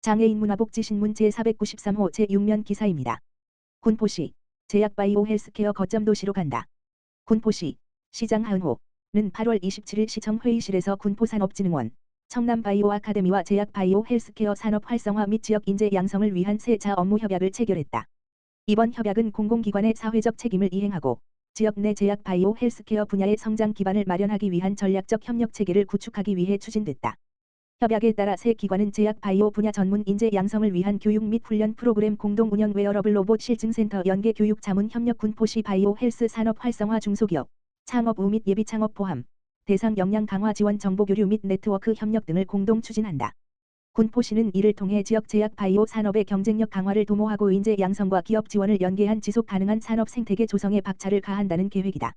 장애인 문화복지신문 제493호 제6면 기사입니다. 군포시 제약바이오 헬스케어 거점 도시로 간다. 군포시 시장 하은호는 8월 27일 시청 회의실에서 군포산업진흥원, 청남바이오 아카데미와 제약바이오 헬스케어 산업 활성화 및 지역 인재 양성을 위한 세 자 업무 협약을 체결했다. 이번 협약은 공공기관의 사회적 책임을 이행하고 지역 내 제약바이오 헬스케어 분야의 성장 기반을 마련하기 위한 전략적 협력 체계를 구축하기 위해 추진됐다. 협약에 따라 세 기관은 제약바이오 분야 전문 인재 양성을 위한 교육 및 훈련 프로그램 공동 운영, 웨어러블 로봇 실증센터 연계, 교육 자문 협력, 군포시 바이오 헬스 산업 활성화, 중소기업 창업 우 및 예비 창업 포함 대상 역량 강화 지원, 정보 교류 및 네트워크 협력 등을 공동 추진한다. 군포시는 이를 통해 지역 제약 바이오 산업의 경쟁력 강화를 도모하고 인재 양성과 기업 지원을 연계한 지속 가능한 산업 생태계 조성에 박차를 가한다는 계획이다.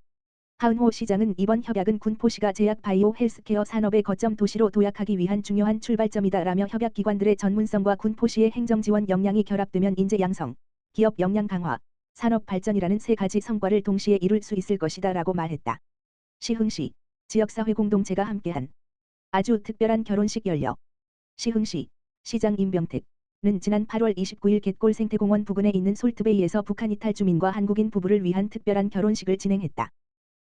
하은호 시장은 이번 협약은 군포시가 제약 바이오 헬스케어 산업의 거점 도시로 도약하기 위한 중요한 출발점이다라며 협약 기관들의 전문성과 군포시의 행정 지원 역량이 결합되면 인재 양성, 기업 역량 강화, 산업 발전이라는 세 가지 성과를 동시에 이룰 수 있을 것이다라고 말했다. 시흥시 지역사회 공동체가 함께한 아주 특별한 결혼식 열려. 시흥시 시장 임병택는 지난 8월 29일 갯골 생태공원 부근에 있는 솔트베이에서 북한 이탈 주민과 한국인 부부를 위한 특별한 결혼식을 진행했다.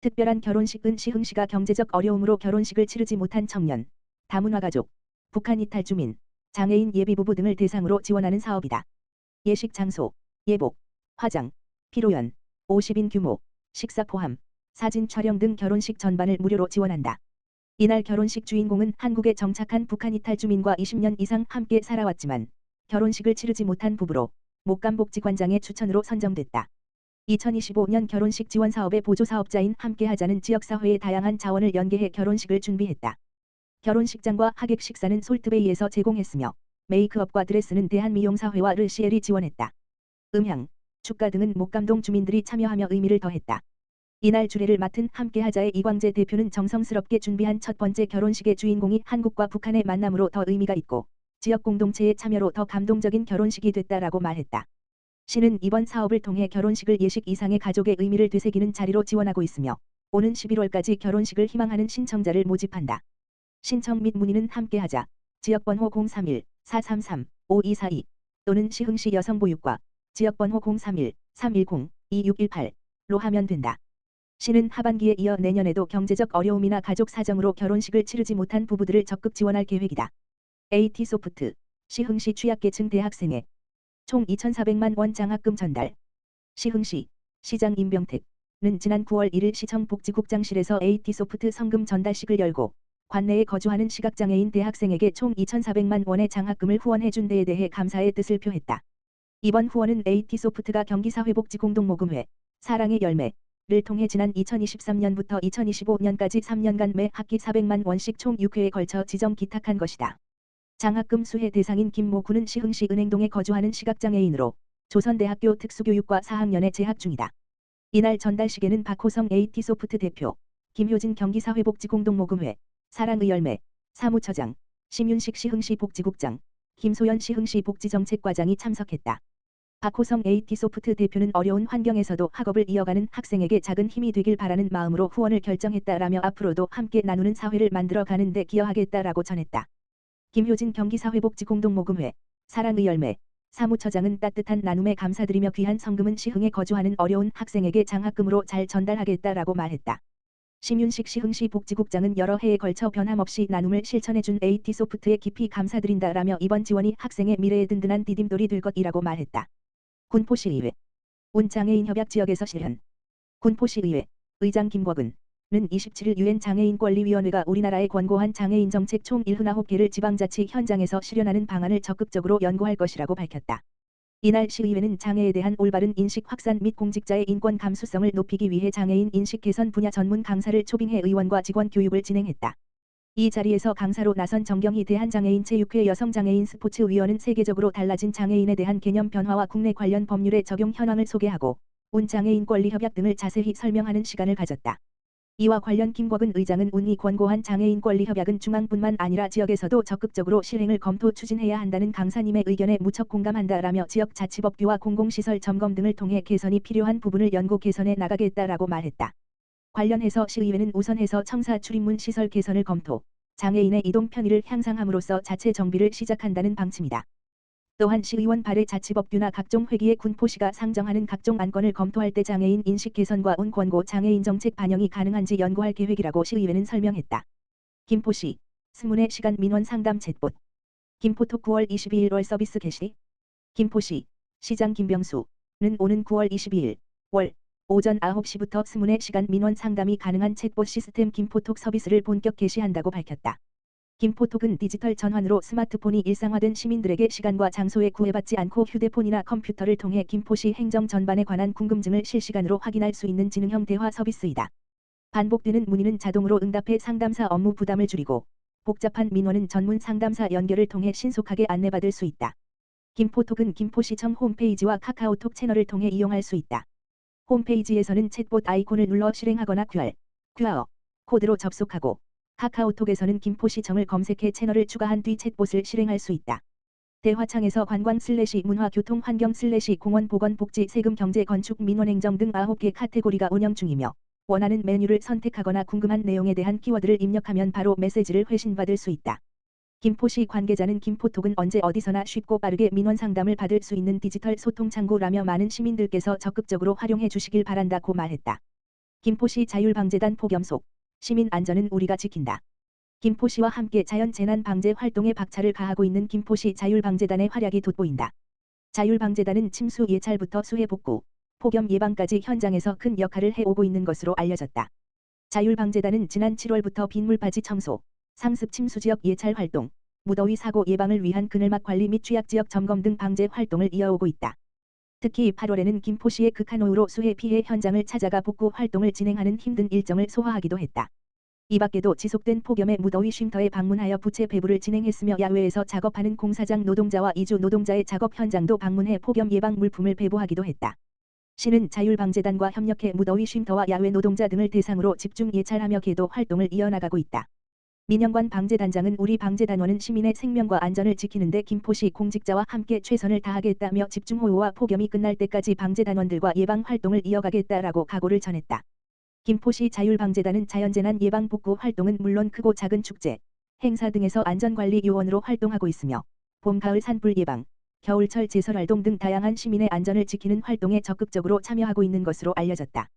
특별한 결혼식은 시흥시가 경제적 어려움으로 결혼식을 치르지 못한 청년, 다문화 가족, 북한 이탈 주민, 장애인 예비부부 등을 대상으로 지원하는 사업이다. 예식 장소, 예복, 화장, 피로연, 50인 규모, 식사 포함, 사진 촬영 등 결혼식 전반을 무료로 지원한다. 이날 결혼식 주인공은 한국에 정착한 북한 이탈 주민과 20년 이상 함께 살아왔지만 결혼식을 치르지 못한 부부로 목감복지관장의 추천으로 선정됐다. 2025년 결혼식 지원 사업의 보조 사업자인 함께하자는 지역사회의 다양한 자원을 연계해 결혼식을 준비했다. 결혼식장과 하객 식사는 솔트베이에서 제공했으며 메이크업과 드레스는 대한미용사회와 르시엘이 지원했다. 음향, 축가 등은 목감동 주민들이 참여하며 의미를 더했다. 이날 주례를 맡은 함께하자의 이광재 대표는 정성스럽게 준비한 첫 번째 결혼식의 주인공이 한국과 북한의 만남으로 더 의미가 있고 지역 공동체의 참여로 더 감동적인 결혼식이 됐다라고 말했다. 시는 이번 사업을 통해 결혼식을 예식 이상의 가족의 의미를 되새기는 자리로 지원하고 있으며 오는 11월까지 결혼식을 희망하는 신청자를 모집한다. 신청 및 문의는 함께하자 지역번호 031-433-5242 또는 시흥시 여성보육과 지역번호 031-310-2618로 하면 된다. 시는 하반기에 이어 내년에도 경제적 어려움이나 가족 사정으로 결혼식을 치르지 못한 부부들을 적극 지원할 계획이다. AT소프트 시흥시 취약계층 대학생에 총 2,400만 원 장학금 전달. 시흥시 시장 임병택는 지난 9월 1일 시청 복지국장실에서 AT소프트 성금 전달식을 열고 관내에 거주하는 시각장애인 대학생에게 총 2,400만 원의 장학금을 후원해준 데에 대해 감사의 뜻을 표했다. 이번 후원은 AT소프트가 경기사회복지공동모금회 사랑의 열매를 통해 지난 2023년부터 2025년까지 3년간 매 학기 400만 원씩 총 6회에 걸쳐 지정 기탁한 것이다. 장학금 수혜 대상인 김모 군은 시흥시 은행동에 거주하는 시각장애인으로 조선대학교 특수교육과 4학년에 재학 중이다. 이날 전달식에는 박호성 AT소프트 대표, 김효진 경기사회복지공동모금회 사랑의 열매 사무처장, 심윤식 시흥시 복지국장, 김소연 시흥시 복지정책과장이 참석했다. 박호성 AT소프트 대표는 어려운 환경에서도 학업을 이어가는 학생에게 작은 힘이 되길 바라는 마음으로 후원을 결정했다라며 앞으로도 함께 나누는 사회를 만들어가는 데 기여하겠다라고 전했다. 김효진 경기사회복지공동모금회 사랑의 열매 사무처장은 따뜻한 나눔에 감사드리며 귀한 성금은 시흥에 거주하는 어려운 학생에게 장학금으로 잘 전달하겠다라고 말했다. 심윤식 시흥시 복지국장은 여러 해에 걸쳐 변함없이 나눔을 실천해준 AT소프트에 깊이 감사드린다라며 이번 지원이 학생의 미래에 든든한 디딤돌이 될 것이라고 말했다. 군포시의회 운장애인 협약 지역에서 실현. 군포시의회 의장 김곽은은 27일 유엔 장애인권리위원회가 우리나라에 권고한 장애인 정책 총 79개를 지방자치 현장에서 실현하는 방안을 적극적으로 연구할 것이라고 밝혔다. 이날 시의회는 장애에 대한 올바른 인식 확산 및 공직자의 인권 감수성을 높이기 위해 장애인 인식 개선 분야 전문 강사를 초빙해 의원과 직원 교육을 진행했다. 이 자리에서 강사로 나선 정경희 대한장애인 제6회 여성장애인 스포츠위원은 세계적으로 달라진 장애인에 대한 개념 변화와 국내 관련 법률의 적용 현황을 소개하고 운장애인 권리 협약 등을 자세히 설명하는 시간을 가졌다. 이와 관련 김곽은 의장은 운이 권고한 장애인 권리 협약은 중앙뿐만 아니라 지역에서도 적극적으로 실행을 검토 추진해야 한다는 강사님의 의견에 무척 공감한다라며 지역 자치법규와 공공시설 점검 등을 통해 개선이 필요한 부분을 연구 개선해 나가겠다라고 말했다. 관련해서 시의회는 우선해서 청사 출입문 시설 개선을 검토, 장애인의 이동 편의를 향상함으로써 자체 정비를 시작한다는 방침이다. 또한 시의원 발의 자치법규나 각종 회기에 군포시가 상정하는 각종 안건을 검토할 때 장애인 인식 개선과 운권고 장애인 정책 반영이 가능한지 연구할 계획이라고 시의회는 설명했다. 김포시 스문의 시간 민원 상담 챗봇. 김포톡 9월 22일 월 서비스 개시. 김포시 시장 김병수는 오는 9월 22일 월 오전 9시부터 스문의 시간 민원 상담이 가능한 챗봇 시스템 김포톡 서비스를 본격 개시한다고 밝혔다. 김포톡은 디지털 전환으로 스마트폰이 일상화된 시민들에게 시간과 장소에 구애받지 않고 휴대폰이나 컴퓨터를 통해 김포시 행정 전반에 관한 궁금증을 실시간으로 확인할 수 있는 지능형 대화 서비스이다. 반복되는 문의는 자동으로 응답해 상담사 업무 부담을 줄이고 복잡한 민원은 전문 상담사 연결을 통해 신속하게 안내받을 수 있다. 김포톡은 김포시청 홈페이지와 카카오톡 채널을 통해 이용할 수 있다. 홈페이지에서는 챗봇 아이콘을 눌러 실행하거나 QR 코드로 접속하고 카카오톡에서는 김포시청을 검색해 채널을 추가한 뒤 챗봇을 실행할 수 있다. 대화창에서 관광/문화 교통 환경/공원 보건 복지 세금 경제 건축 민원행정 등 9개 카테고리가 운영 중이며 원하는 메뉴를 선택하거나 궁금한 내용에 대한 키워드를 입력하면 바로 메시지를 회신받을 수 있다. 김포시 관계자는 김포톡은 언제 어디서나 쉽고 빠르게 민원 상담을 받을 수 있는 디지털 소통 창구라며 많은 시민들께서 적극적으로 활용해 주시길 바란다고 말했다. 김포시 자율방재단 포겸속 시민 안전은 우리가 지킨다. 김포시와 함께 자연재난 방재 활동에 박차를 가하고 있는 김포시 자율방재단의 활약이 돋보인다. 자율방재단은 침수 예찰부터 수해 복구, 폭염 예방까지 현장에서 큰 역할을 해오고 있는 것으로 알려졌다. 자율방재단은 지난 7월부터 빗물바지 청소, 상습 침수 지역 예찰 활동, 무더위 사고 예방을 위한 그늘막 관리 및 취약지역 점검 등 방재 활동을 이어오고 있다. 특히 8월에는 김포시의 극한호우로 수해 피해 현장을 찾아가 복구 활동을 진행하는 힘든 일정을 소화하기도 했다. 이 밖에도 지속된 폭염에 무더위 쉼터에 방문하여 부채 배부를 진행했으며 야외에서 작업하는 공사장 노동자와 이주 노동자의 작업 현장도 방문해 폭염 예방 물품을 배부하기도 했다. 시는 자율방재단과 협력해 무더위 쉼터와 야외 노동자 등을 대상으로 집중 예찰하며 계도 활동을 이어나가고 있다. 민영관 방재단장은 우리 방재단원은 시민의 생명과 안전을 지키는 데 김포시 공직자와 함께 최선을 다하겠다며 집중호우와 폭염이 끝날 때까지 방재단원들과 예방활동을 이어가겠다라고 각오를 전했다. 김포시 자율방재단은 자연재난 예방 복구 활동은 물론 크고 작은 축제, 행사 등에서 안전관리 요원으로 활동하고 있으며 봄, 가을 산불 예방, 겨울철 제설활동 등 다양한 시민의 안전을 지키는 활동에 적극적으로 참여하고 있는 것으로 알려졌다.